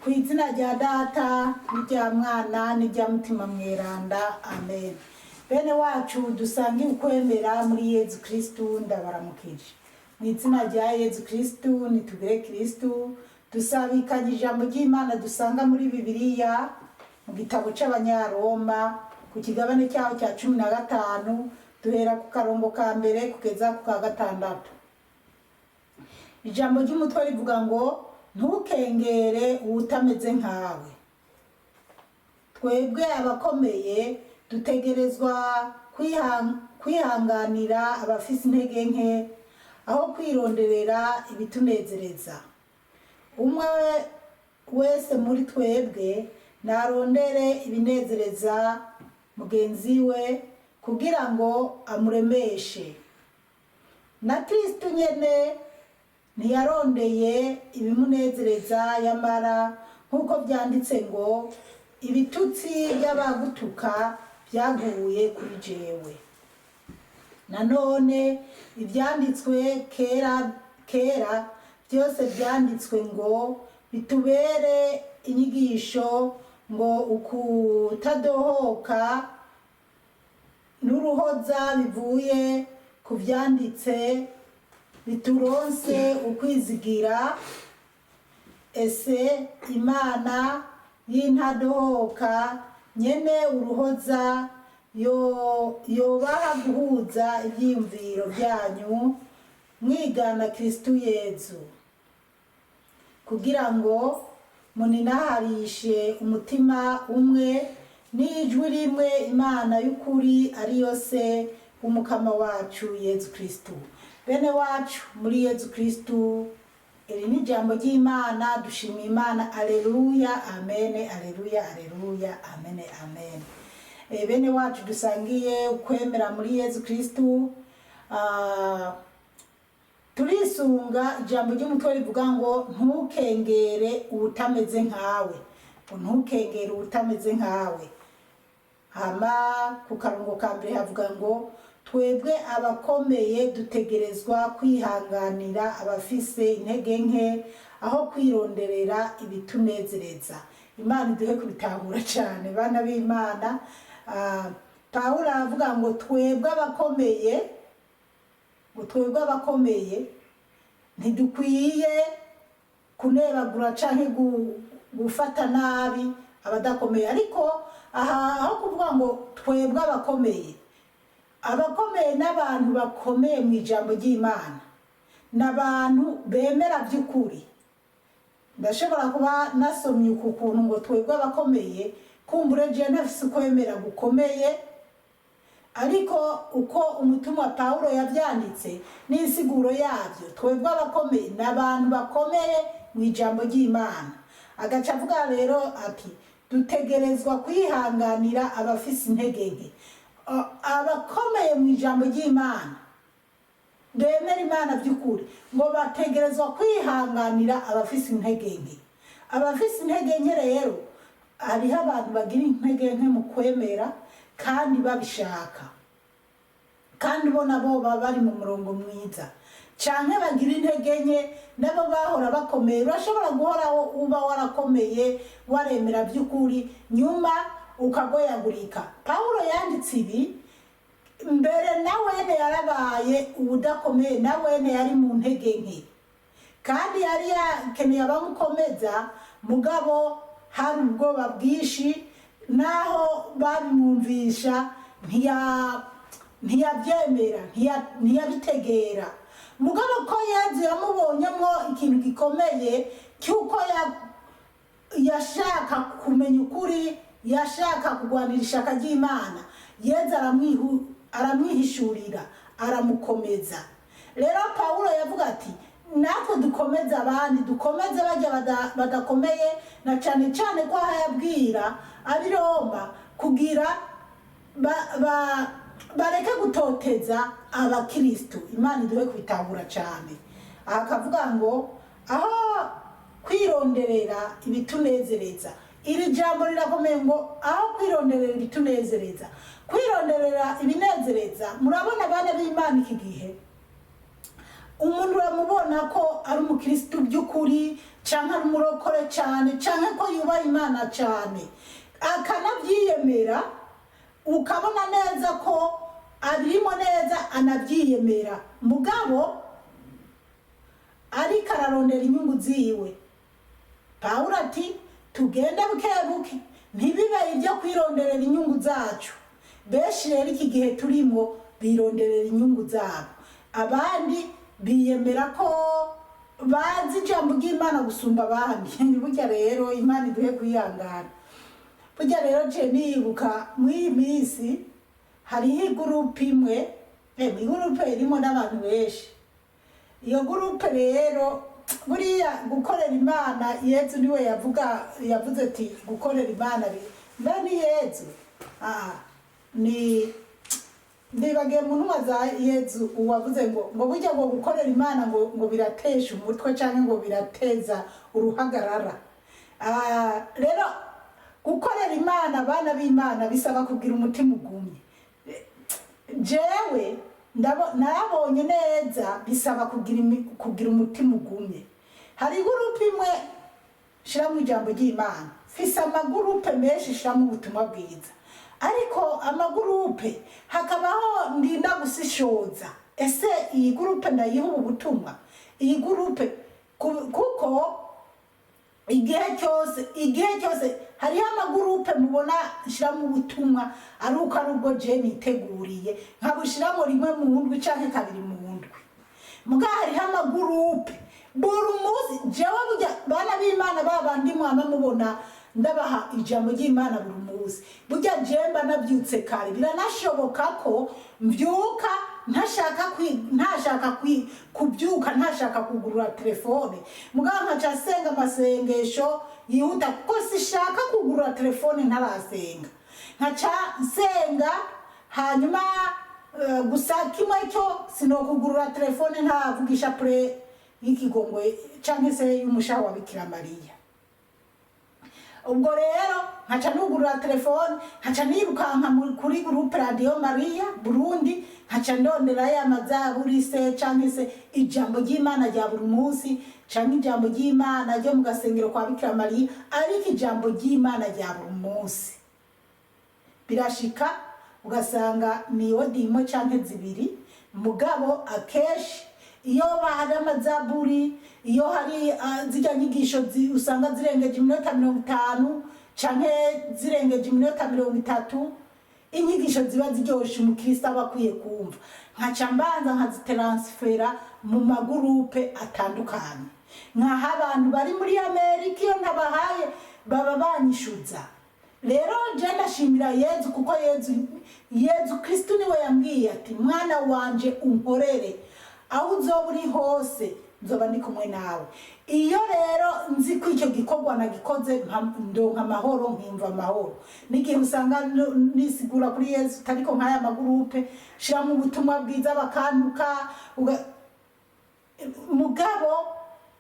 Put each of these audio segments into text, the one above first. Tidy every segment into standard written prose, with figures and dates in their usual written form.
ku izina rya data n'irya mwana n'irya mutima mweranda amen. Bene wacu dusangiye ukwemera muri Yezu Kristu ndabaramukije mu izina rya Yezu Kristu nitugire Kristu. Dusabikanye ijambo ry'Imana dusanga muri Bibiliya mu gitabo c'Abanyaroma ku kigabane cyaho cya 15 duhera ku karongo ka mbere kugeza ku ka gatandatu. Ijambo ry'umutwe rivuga ngo ntukengere utameze nkawe. Twebwe abakomeye dutegerezwa kwihanganira abafise intege nke aho kwironderera ibitunezereza. Umwe wese muri twebwe narondere ibinezereza mugenzi we kugira ngo amuremeshe. Na Kristo nyene ntiyarondeye ibimunezereza yamara nkuko byanditse ngo ibitutsi by'abagutuka byaguye kuri jewe. Nanone ibyanditswe kera byose byanditswe ngo bitubere inyigisho ngo ukutadohoka n'uruhoza bivuye ku byanditse bituronse ukwizigira. Ese Imana y'intadohoka nyene uruhoza yobaha guhuza ibyiyumviro byanyu mwigana Kristu Yezu kugira ngo muninaharishe umutima umwe n'ijwi rimwe Imana y'ukuri ariyo se w'umukama wacu Yezu Kristu. Bene wacu muri Yezu Kristu, iri ni ijambo ry'Imana. Dushimira Imana. Aleluya, amen, aleluya, aleluya, amen, amen. Bene wacu dusangiye ukwemera muri Yezu Kristu. Turisunga ijambo ry'umutwe rivuga ngo ntukengere utameze nkawe. Ntukengere utameze nkawe. Hama ku karongo ka mbere havuga ngo twebwe abakomeye dutegerezwa kwihanganira abafise intege nke aho kwironderera ibitunezereza. Imana iduhe kubitahura cyane bana b'Imana. Pawulo avuga ngo twebwe abakomeye ntidukwiye kunebagura canke gufata nabi abadakomeye. Ariko aho kuvuga ngo twebwe abakomeye n'abantu bakomeye mu ijambo ry'Imana n'abantu bemera by'ukuri. Ndashobora kuba nasomye uku kuntu ngo twebwe abakomeye, kumbure je ntafise ukwemera gukomeye, ariko uko umutumwa Pawulo yavyanditse n'insiguro yavyo, twebwe abakomeye n'abantu bakomeye mu ijambo ry'Imana. Agaca avuga rero ati dutegerezwa kwihanganira abafise intege nke. Abakomeye mu ijambo ry'Imana bemera Imana by'ukuri ngo bategerezwa kwihanganira abafise intege nke. Abafise intege nke rero hariho abantu bagira intege nke mu kwemera kandi babishaka, kandi bo nabo baba bari mu murongo mwiza, canke bagira intege nke nabo bahora bakomeye. Urashobora guhoraho uba warakomeye waremera by'ukuri nyuma ukagoyagurika. Pawulo yanditse ibi mbere nawene yarabaye ubudakomeye, nawene yari mu ntege nke kandi yari yakeneye abamukomeza, mugabo hari ubwoba bwinshi naho babimwumvisha ntiyabyemera, ntiyabitegera. Mugabo ko Yezu yamubonyemo ikintu gikomeye cyuko yashaka kumenya ukuri, yashaka kugwanira ishaka ry'Imana, Yezu aramwihishurira, aramukomeza. Rero Pawulo yavuga ati natwe dukomeze abandi, dukomeze bajya badakomeye, na cyane cyane ko hayabwira ari Roma kugira bareke gutoteza abakristo. Imana iduhe kubitahura cyane. Akavuga ngo aho kwironderera ibitunezereza. Iri jambo rirakomeye ngo aho kwironderera ibitunezereza. Kwironderera ibinezereza, murabona bana b'Imana iki gihe umuntu uramubona ko ari umukristo by'ukuri canke ari umurokore cyane canke ko yubaha Imana cyane akanabyiyemera ukabona neza ko abirimo neza anabyiyemera mugabo ariko ararondera inyungu ziwe. Pawulo ati tugende bukebuke ntibibe ibyo kwironderera inyungu zacu. Benshi rero iki gihe turimo bironderera inyungu zabo, abandi biyemera ko bazi ijambo ry'Imana gusumba abandi. Burya rero Imana iduhe kwihangana. Burya rero je nibuka mw'iyi minsi hariho igurupe imwe, igurupe irimo n'abantu benshi. Iyo gurupe rero buriya gukorera Imana Yezu niwe yavuze ati gukorera Imana ni Yezu. Ndibagiye mu ntumwa za Yezu uwavuze ngo burya ngo gukorera Imana ngo biratesha umutwe cyangwa ngo birateza uruhagarara. Rero gukorera Imana abana b'Imana bisaba kugira umutima ugumye. Jewe narabonye neza bisaba kugira umutima ugumye. Hari gurupe imwe shiramo ijambo ry'Imana, fisa amagurupe menshi shiramo ubutumwa bwiza, ariko amagurupe hakabaho ndinda gusishoza ese iyi gurupe ndayiha ubutumwa, iyi gurupe kuko igihe cyose hariho amagurupe mubona shiramo ubutumwa ari uko ari ubwo je niteguriye nkabushiramo rimwe mu ndwi canke kabiri mu ndwi. Muga hariho amagurupe buri munsi jewe burya bana b'Imana babandi mwama mubona ndabaha ijambo ry'Imana buri munsi. Burya jemba nabyutse kare biranashoboka ko mbyuka ntashaka kubyuka ntashaka kugurura telefone, mugabo nkaca senga amasengesho yihuta kuko sishaka kugurura telefone ntarasenga. Nkaca senga hanyuma gusa kimwe cyo sinokugurura telefone ntavugisha pre y'ikigongwe canke se y'umushaho wa Bikira Mariya. Ubwo rero nkaca nugurura telefone nkaca nirukanka kuri groupe Radio Maria Burundi nkaca ndondera ya mazaburi se canke se ijambo ry'Imana rya buri munsi canke ijambo ry'Imana ryo mu gasengero kwa Bikira Mariya, ariko ijambo ry'Imana rya buri munsi. Birashika ugasanga ni odimo canke zibiri, mugabo akeshi iyo bahari amazaburi, iyo hari zijya nyigisho usanga zirengeje iminota 50 canke zirengeje iminota 30, inyigisho ziba ziryoshe umukristo aba akwiye kumva. Nkaca mbanza nkazitaransfera mu magurupe atandukanye, nkaha abantu bari muri Amerika iyo ntabahaye baba banyishuza. Rero je ndashimira Yezu kuko Yezu Kristo niwe yambwiye ati mwana wanje unkorere aho uzoba uri hose nzoba ndi kumwe nawe. Iyo rero nzi ko icyo gikorwa nagikoze ndonka amahoro nkimva amahoro. N'igihe usanga nisigura kuri Yezu tariko nkaya magurupe shiramo ubutumwa bwiza bakantuka mugabo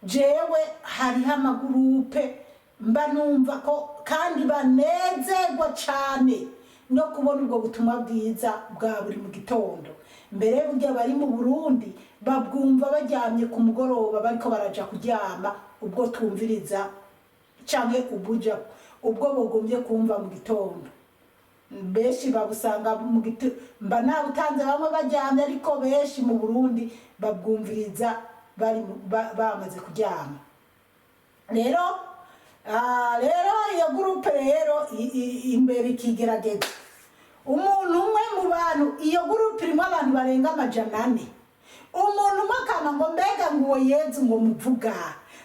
jewe hariho amagurupe mba numva ko kandi banezerwa cyane no kubona ubwo butumwa bwiza bwa buri mu gitondo. Mbere burya bari mu Burundi babwumva bajyamye ku mugoroba bariko baraja kuryama, ubwo twumviriza canke ubwo bogombye kumva mu gitondo. Benshi babusanga mu gitondo mba nabutanze bamwe bajyamye, ariko benshi mu Burundi babwumviriza bari bamaze kuryama. Rero iyo gurupe rero imbere ikigerageza umuntu umwe mu bantu, iyo gurupe irimo abantu barenga 400. Umuntu umwe akama ngo mbega ngo Yezu ngo muvuga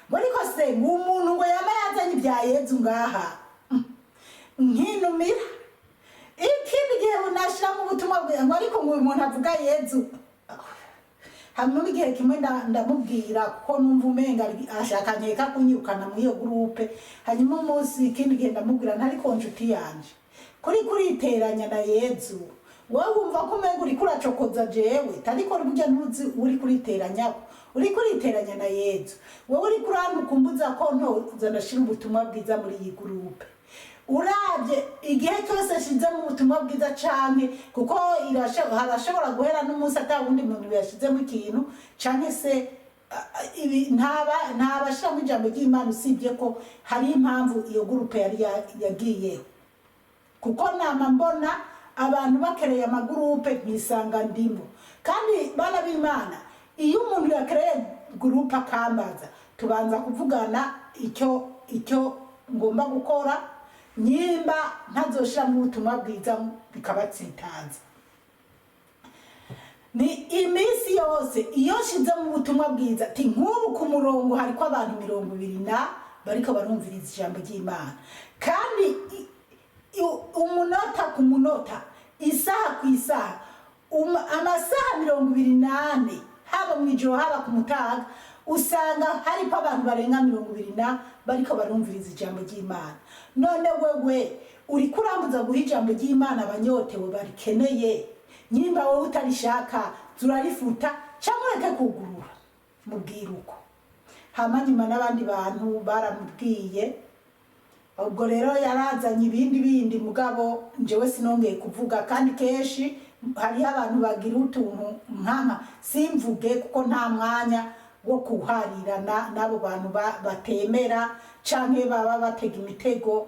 ngo ariko se ngo umuntu ngo yaba yazanye ibya Yezu ngaha nkinumira. Ikindi gihe unashira mu butumwa bwe ngo ariko ngo umuntu avuga Yezu, hamwe igihe kimwe ndamubwira ko numva umenga ashakanye kunyirukana mu iyo gurupe. Hanyuma umunsi ikindi gihe ndamubwira ntari ko nshuti yanje kuriteranya na Yezu, wowe wumva ko umenga uri kuracokoza jewe tariko burya ntuzi uri kuriteranya na Yezu. Wowe uri kurambukumbuza ko ntoza ndashira ubutumwa bwiza muri iyi gurupe. Uravye igihe cyose shize mu butumwa bwiza canke kuko harashobora guhera n'umunsi atabundi muntu yashizemo ikintu canke se ibi ntabashiramo ijambo ry'Imana usibye ko hari impamvu iyo gurupe yari yagiyeho, kuko nama mbona abantu bakereye amagurupe nkisanga ndimo. Kandi bana b'Imana, iyo umuntu yakereye gurupe akambaza, tubanza kuvugana icyo ngomba gukora, nyimba ntazoshiramo ubutumwa bwiza bikabatsitaza. Ni iminsi yose iyo shize mu butumwa bwiza ti nk'ubu ku murongo hariko abantu 20 bariko barumviriza ijambo ry'Imana, kandi umunota ku munota, isaha ku isaha, amasaha 28 haba mwijoro haba ku mutaga, usanga hariko abantu barenga 20 bariko barumviriza ijambo ry'Imana. None wewe uri kurambuza guha ijambo ry'Imana abanyotewe barikeneye, nyimba wowe utarishaka turarifuta cyangwa reke kugurura mubwiruko. Hama nyuma n'abandi bantu baramubwiye, ubwo rero yarazanye ibindi mugabo njewe sinongeye kuvuga, kandi keshi hari abantu bagira utuntu nkama simvuge kuko nta mwanya wo kuharirana nabo bantu batemera canke baba batega imitego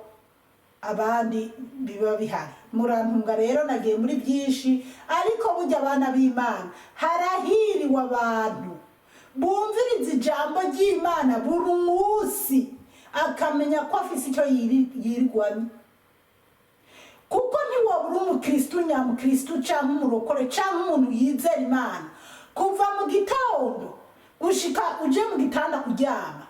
abandi biba bihari. Murantunga rero nagiye muri byinshi, ariko burya abana b'Imana harahiriwe abantu bumviriza ijambo ry'Imana buri munsi akamenya ko afise icyo yirwanya. Kuko ntiwabura umukristo nyamukristo canke umurokore canke umuntu yizera Imana kuva mu gitondo gushika uje mu gitanda kuryama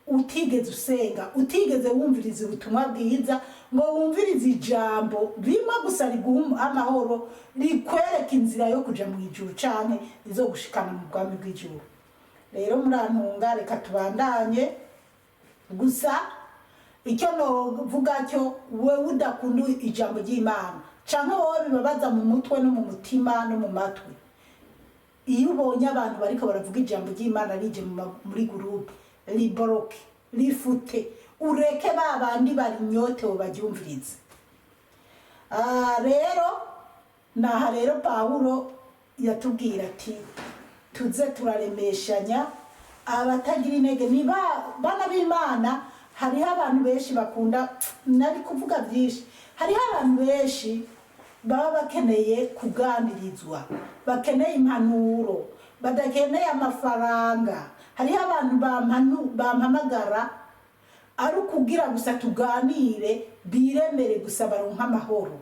utigeze usenga, utigeze wumviriza ubutumwa bwiza ngo wumvirize ijambo rimwe gusa riguha amahoro, rikwereka inzira yo kuja mu ijuru canke izo gushikana mu bwami bw'ijuru. Rero murantunga, reka tubandanye. Gusa icyo novuga cyo, wewe udakunda ijambo ry'Imana canke wowe bibabaza mu mutwe no mu mutima no mu matwi, iyo ubonye abantu bariko baravuga ijambo ry'Imana rije muri groupe, liboroke, lifute, ureke babandi bari nyotewe baryumvirize. Rero naha rero Pawulo yatubwira ati tuze turaremeshanya abatagira intege. Niba bana b'Imana, hariho abantu benshi bakunda, nari kuvuga byinshi, hariho abantu benshi baba bakeneye kuganirizwa, bakeneye impanuro, badakeneye amafaranga. Hariho abantu bampamagara ari ukugira gusa tuganire, biremere gusa baronka amahoro.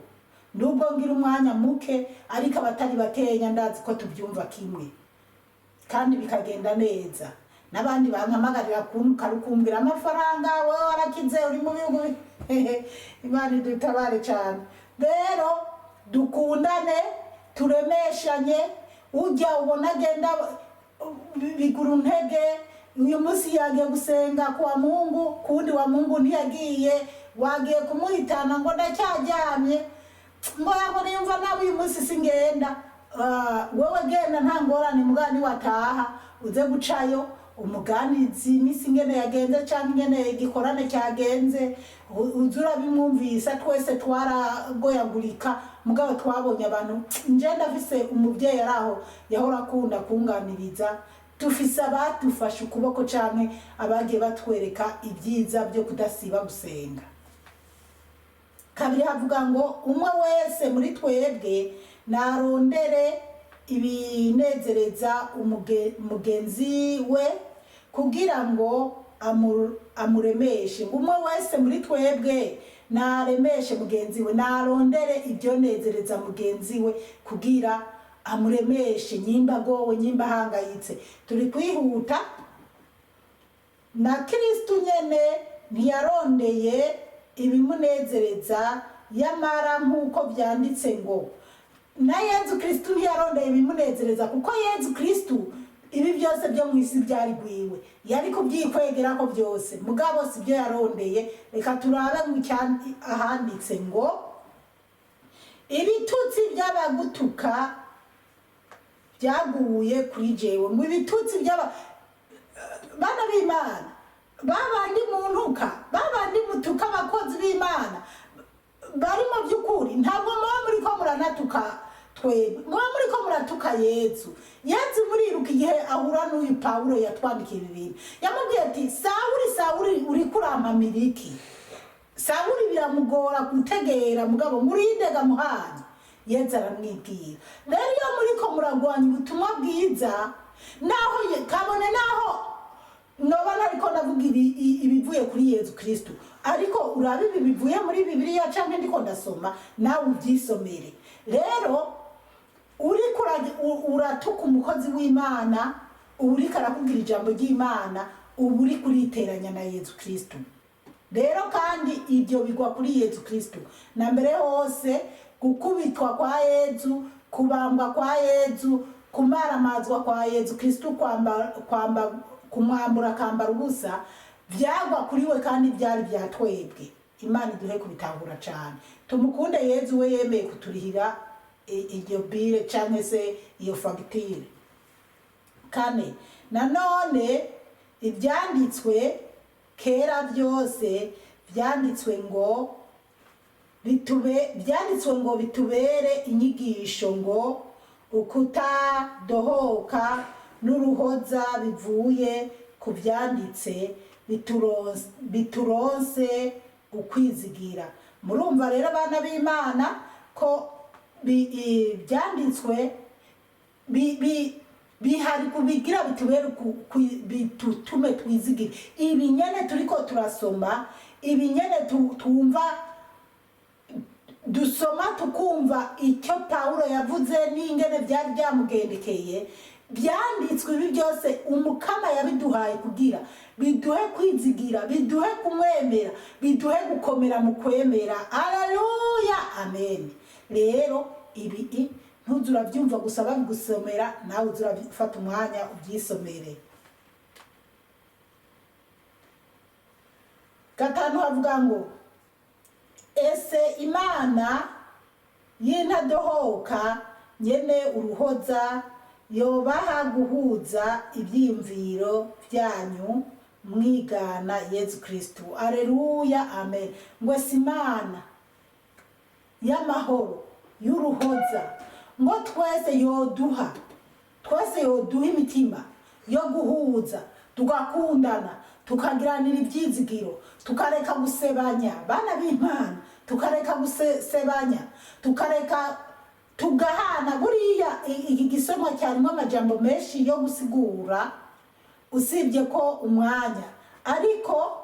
Nubwo ngira umwanya muke, ariko abatari bakenya ndazi ko tubyumva kimwe kandi bikagenda neza. N'abandi bampamagarira kumbwira amafaranga, wowe warakize uri mu bihugu Imana idutabare cyane. Rero dukundane, turemeshanye, ujya ubona agenda biguru ntege, uyu munsi yagiye gusenga kwa Mungu, kundi wa Mungu ntiyagiye, wagiye kumuhitana ngo ndacyajyamye, ngo niyumva nawe uyu munsi singenda. Wowe genda nta ngorane, mugani wataha uze gucayo umuganizi imisi ingene yagenze canke ingene igikorane cyagenze, uzura bimwumvisa. Twese twaragoyagurika, mugabo twabonye abantu. Nje ndafise umuvyeyi araho yahora akunda kunganiriza, dufise abatufashe ukuboko canke abagiye batwereka ibyiza byo kudasiba gusenga. Kabiri havuga ngo umwe wese muri twebwe narondere ibinezereza umugenzi we kugira ngo amuremeshe. Umwe wese muri twebwe naremeshe mugenzi we, narondere ibyo nezereza mugenzi we kugira amuremeshe, nyimba gowe, nyimba hangayitse. Turi kwihuta, na Kristo nyene ntiyarondeye ibimunezereza, yamara nk'uko byanditse ngo na Yezu Kristo ntiyarondeye ibimunezereza, kuko Yezu Kristo ibi byose byo mu isi byari gwiwe, yari kubyikwegera ko byose, mugabo si byo yarondeye. Reka turabe ahanditse ngo ibitutsi by'abagutuka byaguye kuri jewe. Ngo ibitutsi bana b'Imana, babandi muntuka, babandi mutuka abakozi b'Imana barimo by'ukuri, ntabwo muba muri ko muranatuka twebwe muba muriko muratuka Yezu. Yezu muriruka igihe ahura n'uyu Pawulo yatwandikiye ibintu yamubwiye ati Sawuli uriko urampamira iki? Sawuli biramugora gutegera mugabo murindega muhanye. Yezu aramwibwira rero iyo muriko muragwanya ubutumwa bwiza naho kabone naho noba nariko ndavuga ibivuye kuri Yezu Kristo ariko urabe bivuye muri Bibiliya canke ndiko ndasoma nawe ubyisomere. Rero uriko uratuka umukozi w'Imana uriko arakubwira ijambo ry'Imana uri kuriteranya na Yezu Kristo. Rero kandi ibyo bigwa kuri Yezu Kristo na mbere hose gukubitwa kwa Yezu, kubambwa kwa Yezu, kumaramazwa kwa Yezu Kristo, kumwambura kambara ubusa byagwa kuri we kandi byari byatwebwe. Imana iduhe kubitahura cyane. Tumukunde Yezu we yemeye kuturihira iryo bire cyane se iyo fagitire. Kane nanone ibyanditswe kera byose byanditswe ngo bitubere inyigisho ngo ukutadohoka n'uruhoza bivuye ku byanditse bituronse ukwizigira. Murumva rero abana b'Imana ko byanditswe bihari kubigira bitubere bitutume twizigire. Ibi nyene turiko turasoma, ibi nyene tumva dusoma tukumva icyo Pawulo yavuze n'ingene byari byamugendekeye byanditswe. Ibi byose umukama yabiduhaye kugira biduhe kwizigira, biduhe kumwemera, biduhe gukomera mu kwemera. Haleluya, amen. Rero ibi ntuzura byumva gusa babigusomera, nawe uzurafata umwanya ubyisomere. Gatanu havuga ngo ese Imana y'intadohoka nyene uruhoza yobaha guhuza ibyiyumviro byanyu mwigana Yezu Kristo. Aleluya, amen. Ngo si Imana y'amahoro y'uruhoza ngo twese yoduha imitima yo guhuza, tugakundana, tukagiranira ibyizigiro, tukareka gusebanya bana b'Imana, tukareka gusebanya, tugahana. Buriya iki gisomwa cyarimo amajambo menshi yo gusigura usibye ko umwanya, ariko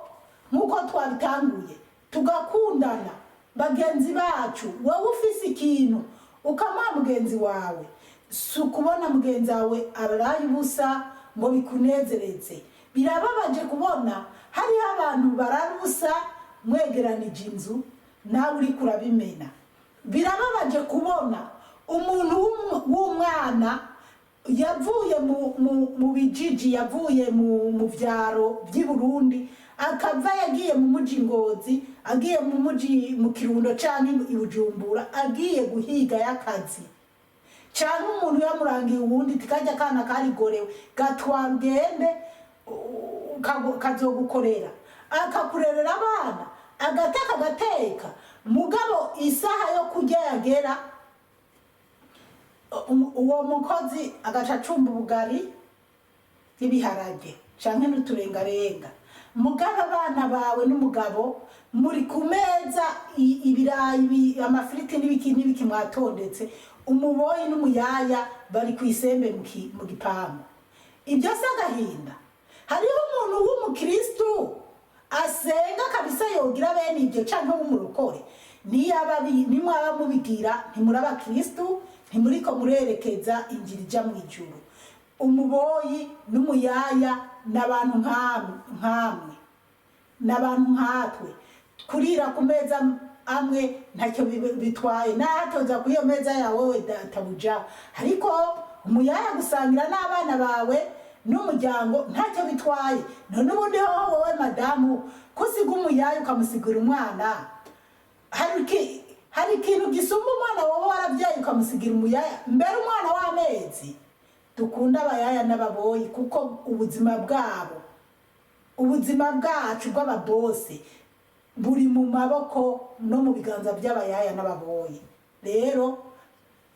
nkuko twabitanguye tugakundana bagenzi bacu. Wowe ufise ikintu ukamuha mugenzi wawe, si ukubona mugenzi wawe araye ubusa ngo bikunezereze. Birababaje kubona hariho abantu barara ubusa mwegeranije inzu nawe uri kurabimena. Birababaje kubona umuntu w'umwana yavuye mu bijiji, yavuye mu byaro by'i Burundi akava yagiye mu muji Ngozi, agiye mu muji mu Kirundo canke i Bujumbura, agiye guhiga y'akazi. Canke umuntu yamurangiye uwundi tikajya kana karigorewe gatwara ugende kazogukorera, akakurerera abana, agateka agateka. Mugabo isaha yo kurya yagera, uwo mukozi agaca acumba ubugari n'ibiharage canke n'uturengarenga. Mugabo abana bawe n'umugabo muri ku meza, ibirayi, amafiriti n'ibiki mwatondetse, umuboyi n'umuyaya bari kwisembe mu gipangu. Ibyo se agahinda. Hariho umuntu w'umukristo asenga kabisa yogira bene ibyo canke w'umurokore, nimwaba mubigira ntimuraba Kristo, ntimuriko murerekeza injira ija mu ijuru. Umuboyi n'umuyaya n'abantu nkamwe, n'abantu nkatwe. Kurira ku meza amwe ntacyo bitwaye, natoza ku iyo meza yawe we databuja, ariko umuyaya gusangira n'abana bawe n'umuryango ntacyo bitwaye. None ubundi ho wowe madamu kusiga umuyaya ukamusigura umwana, hari ikintu gisumba umwana wowe warabyaye ukamusigira umuyaya mbere umwana w'amezi. Dukunda abayaya n'ababoyi kuko ubuzima bwacu bw'ababose buri mu maboko no mu biganza by'abayaya n'ababoyi. Rero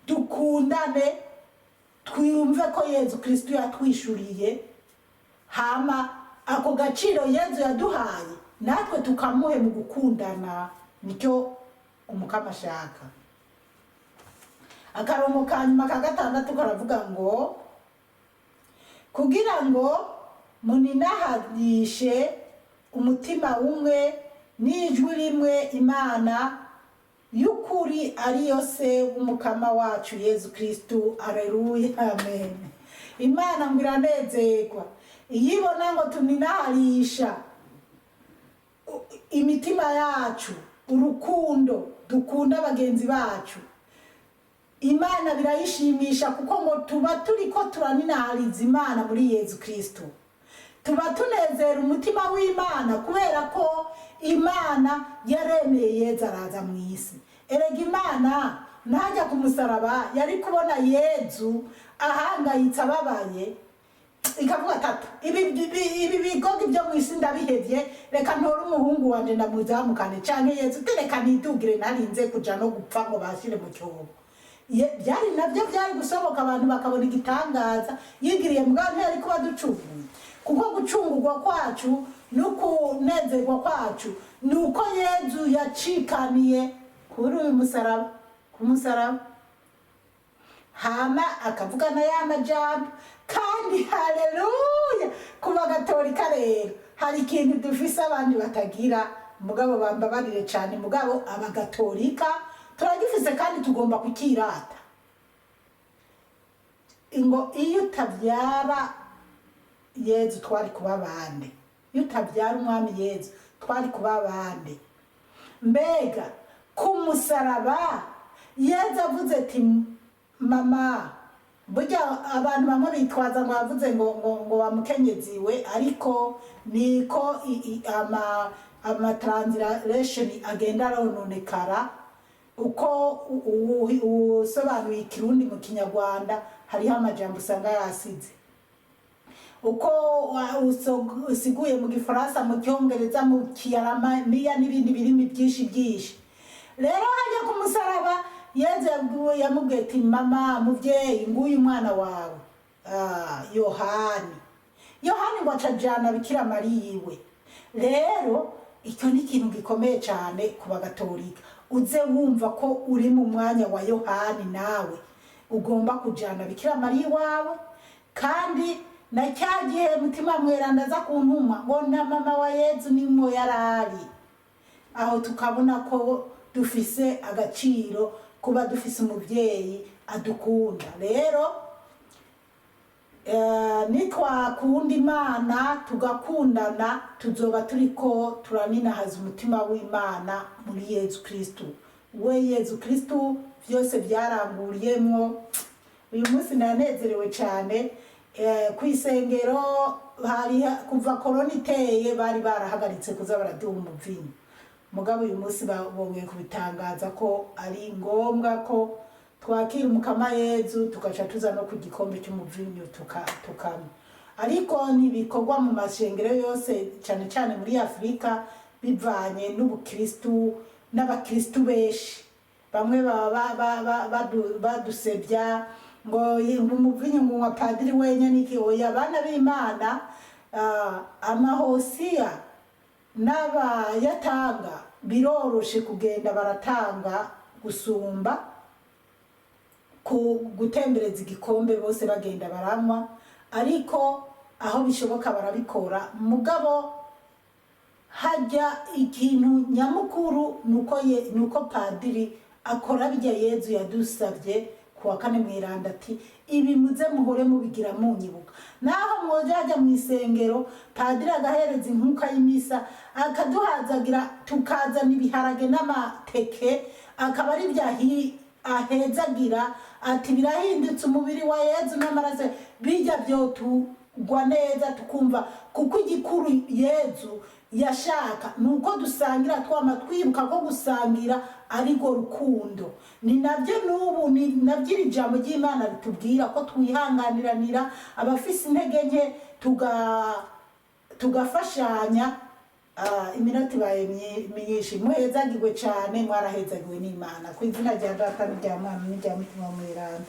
dukundane twiyumve ko Yezu Kristo yatwishuriye, hama ako gaciro Yezu yaduhaye natwe tukamuhe mu gukundana. Nicyo umukama ashaka. Akarongo kanyuma ka gatandatu karavuga ngo kugira ngo muninahanishe umutima umwe n'ijwi rimwe Imana y'ukuri ariyo se w'umukama wacu Yezu Kristo. Haleluya, amen. Imana ngo iranezerwa iyibona ngo tuninaharisha imitima yacu urukundo, dukunda bagenzi bacu. Imana birayishimisha kuko ngo tuba turiko turaninahariza Imana muri Yezu Kristo. Tuba tunezera umutima w'Imana kubera ko Imana yaremeye Yezu araza mu isi. Erega Imana najya ku musaraba yari kubona Yezu ahangayitse ababaye, ikavuga tatu ibi bigogi byo mu isi ndabihevye, reka ntore umuhungu wanje ndamuzamukane, canke Yezu tereka nidugire narinze kuja no gupfa ngo bashire mu cyobo. Byari nabyo byari gusoboka abantu bakabona igitangaza yigiriye mugabo yari kuba ducunguye, kuko gucungurwa kwacu n'ukunezerwa kwacu nuko Yezu yacikaniye kuri uyu musaraba, ku musaraba, hama akavugana ya majambo. Kandi haleluya, kuba gatolika rero hari ikintu dufise abandi batagira, mugabo bambabarire cyane, mugabo abagatolika turagifise kandi tugomba kukirata. Ingo iyo utabyara Yezu twari kuba bande, iyo utabyara umwami Yezu twari kuba bande. Mbega ku musaraba Yezu avuze ati mama, burya abantu bamwe bitwaza ngo bavuze ngo wamukenyeziwe, ariko niko ama translation agenda arononekara. Uko usobanuye ikirundi mu kinyarwanda hariho amajambo usanga yasize, uko usiguye mu gifaransa, mu cyongereza, mu kiyaramaniya n'ibindi birimi byinshi. Rero hajya ku musaraba Yezu yamubwiye ati mama, muvyeyi, nguyu umwana wawe Yohani ngo acajana Bikira Mariya iwe. Rero icyo ni ikintu gikomeye cyane ku bagatolika. Uze wumva ko uri mu mwanya wa Yohani, nawe ugomba kujana Bikira Mariya wawe. Kandi na cyagihe mutima mweranda za kuntuma ngo na mama wa Yezu nimwo yarari, aho tukabona ko dufise agaciro kuba dufise umuvyeyi adukunda. Rero nitwakunda Imana tugakundana, tuzoba turiko turaninahaza umutima w'Imana muri Yezu Kristo. We Yezu Kristo vyose byaranguriyemwo. Uyu munsi nanezerewe cyane kwisengero, hari kuva korona iteye bari barahagaritse kuza baraduha umuvinyu, mugabo uyu munsi bongeye kubitangaza ko ari ngombwa ko twakira umukama Yezu tugaca tuza no ku gikombe cy'umuvinyu tukanywa. Ariko ntibikorwa mu mashengero yose, cyane cyane muri Afrika, bivanye n'ubukristu n'abakristu benshi. Bamwe badusebya ngo umuvinyu ngo wa padiri wenye niki. Oya, abana b'Imana amahosiya n'abayatanga biroroshe kugenda baratanga gusumba gutembereza igikombe bose bagenda baranywa. Ariko aho bishoboka barabikora, mugabo hajya ikintu nyamukuru nuko padiri akora bijya Yezu yadusabye kuwa kane mweranda ati ibi muze muhore mubigira munyibuka. Naho mwoje hajya mu isengero padiri agahereza inkuka y'imisa akaduhazagira, tukazana ibiharage n'amateke, akaba ari byahi ahezagira ati birahindutse umubiri wa Yezu n'amaraso, bijya byo tugwa neza tukumva, kuko igikuru Yezu yashaka nuko dusangira, twama twibuka ko gusangira ari go rukundo. Ni nabyo n'ubu ni nabyo ijambo ry'Imana ritubwira ko twihanganiranira abafise intege nke tugafashanya iminota ibaye myinshi muhezagirwe cyane mwarahezagiwe n'Imana ku izina rya Data n'irya Mwana n'irya Mutima Mweranda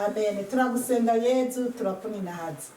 amen. Turagusenga Yezu turakuninahaza